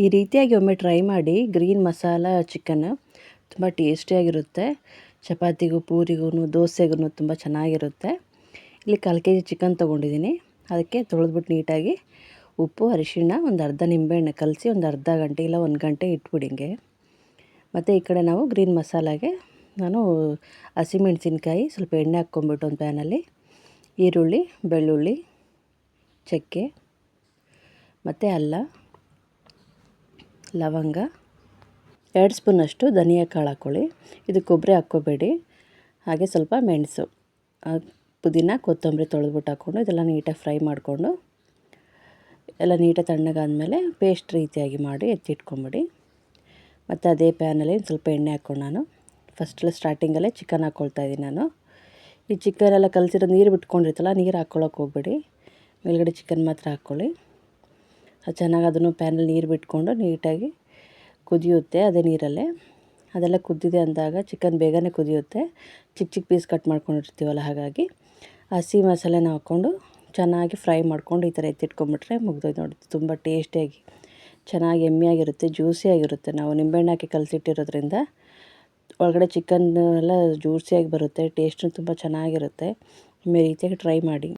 ಈ ರೀತಿಯಾಗಿ ಒಮ್ಮೆ ಟ್ರೈ ಮಾಡಿ ಗ್ರೀನ್ ಮಸಾಲ ಚಿಕನ್ ತುಂಬ ಟೇಸ್ಟಿಯಾಗಿರುತ್ತೆ. ಚಪಾತಿಗೂ ಪೂರಿಗೂ ದೋಸೆಗೂ ತುಂಬ ಚೆನ್ನಾಗಿರುತ್ತೆ. ಇಲ್ಲಿ 1/4 kg ಚಿಕನ್ ತೊಗೊಂಡಿದ್ದೀನಿ. ಅದಕ್ಕೆ ತೊಳೆದ್ಬಿಟ್ಟು ನೀಟಾಗಿ ಉಪ್ಪು ಅರಿಶಿಣ ಒಂದು ಅರ್ಧ ನಿಂಬೆಹಣ್ಣು ಕಲಸಿ ಒಂದು ಅರ್ಧ ಗಂಟೆ ಇಲ್ಲ 1 ಗಂಟೆ ಇಟ್ಬಿಡಿ ಹಿಂಗೆ. ಮತ್ತು ಈ ಕಡೆ ನಾವು ಗ್ರೀನ್ ಮಸಾಲಾಗೆ ನಾನು ಹಸಿಮೆಣಸಿನ್ಕಾಯಿ ಸ್ವಲ್ಪ ಎಣ್ಣೆ ಹಾಕ್ಕೊಂಬಿಟ್ಟು ಒಂದು ಪ್ಯಾನಲ್ಲಿ ಈರುಳ್ಳಿ, ಬೆಳ್ಳುಳ್ಳಿ, ಚಕ್ಕೆ ಮತ್ತು ಅಲ್ಲ, ಲವಂಗ, 2 ಸ್ಪೂನಷ್ಟು ಧನಿಯಾ ಕಾಳು ಹಾಕ್ಕೊಳ್ಳಿ. ಇದು ಕೊಬ್ಬರಿ ಹಾಕ್ಕೋಬೇಡಿ. ಹಾಗೆ ಸ್ವಲ್ಪ ಮೆಣಸು, ಪುದೀನ, ಕೊತ್ತಂಬರಿ ತೊಳೆದ್ಬಿಟ್ಟು ಹಾಕ್ಕೊಂಡು ಇದೆಲ್ಲ ನೀಟಾಗಿ ಫ್ರೈ ಮಾಡಿಕೊಂಡು ಎಲ್ಲ ನೀಟಾಗಿ ತಣ್ಣಗಾದ್ಮೇಲೆ ಪೇಸ್ಟ್ ರೀತಿಯಾಗಿ ಮಾಡಿ ಎತ್ತಿಟ್ಕೊಂಬಿಡಿ. ಮತ್ತು ಅದೇ ಪ್ಯಾನಲ್ಲಿ ಸ್ವಲ್ಪ ಎಣ್ಣೆ ಹಾಕ್ಕೊಂಡು ನಾನು ಸ್ಟಾರ್ಟಿಂಗಲ್ಲೇ ಚಿಕನ್ ಹಾಕ್ಕೊಳ್ತಾಯಿದ್ದೀನಿ ನಾನು. ಈ ಚಿಕನೆಲ್ಲ ಕಲಸಿರೋ ನೀರು ಬಿಟ್ಕೊಂಡಿರ್ತಲ್ಲ, ನೀರು ಹಾಕ್ಕೊಳ್ಳೋಕೆ ಹೋಗ್ಬೇಡಿ. ಮೇಲ್ಗಡೆ ಚಿಕನ್ ಮಾತ್ರ ಹಾಕ್ಕೊಳ್ಳಿ. ಅದು ಚೆನ್ನಾಗಿ ಅದನ್ನು ಪ್ಯಾನಲ್ಲಿ ನೀರು ಬಿಟ್ಕೊಂಡು ನೀಟಾಗಿ ಕುದಿಯುತ್ತೆ ಅದೇ ನೀರಲ್ಲೇ. ಅದೆಲ್ಲ ಕುದ್ದಿದೆ ಅಂದಾಗ ಚಿಕನ್ ಬೇಗನೆ ಕುದಿಯುತ್ತೆ, ಚಿಕ್ಕ ಚಿಕ್ಕ ಪೀಸ್ ಕಟ್ ಮಾಡ್ಕೊಂಡಿರ್ತೀವಲ್ಲ. ಹಾಗಾಗಿ ಹಸಿ ಮಸಾಲೆನ ಹಾಕ್ಕೊಂಡು ಚೆನ್ನಾಗಿ ಫ್ರೈ ಮಾಡ್ಕೊಂಡು ಈ ಥರ ಎತ್ತಿಟ್ಕೊಂಡ್ಬಿಟ್ರೆ ಮುಗ್ದೋಯ್ತು ನೋಡಿ. ತುಂಬ ಟೇಸ್ಟಿಯಾಗಿ ಚೆನ್ನಾಗಿ ಎಮ್ಮಿಯಾಗಿರುತ್ತೆ, ಜ್ಯೂಸಿಯಾಗಿರುತ್ತೆ. ನಾವು ನಿಂಬೆಹಣ್ಣು ಹಾಕಿ ಕಲಸಿಟ್ಟಿರೋದ್ರಿಂದ ಒಳಗಡೆ ಚಿಕನ್ ಎಲ್ಲ ಜ್ಯೂಸಿಯಾಗಿ ಬರುತ್ತೆ. ಟೇಸ್ಟು ತುಂಬ ಚೆನ್ನಾಗಿರುತ್ತೆ. ಈ ರೀತಿಯಾಗಿ ಟ್ರೈ ಮಾಡಿ.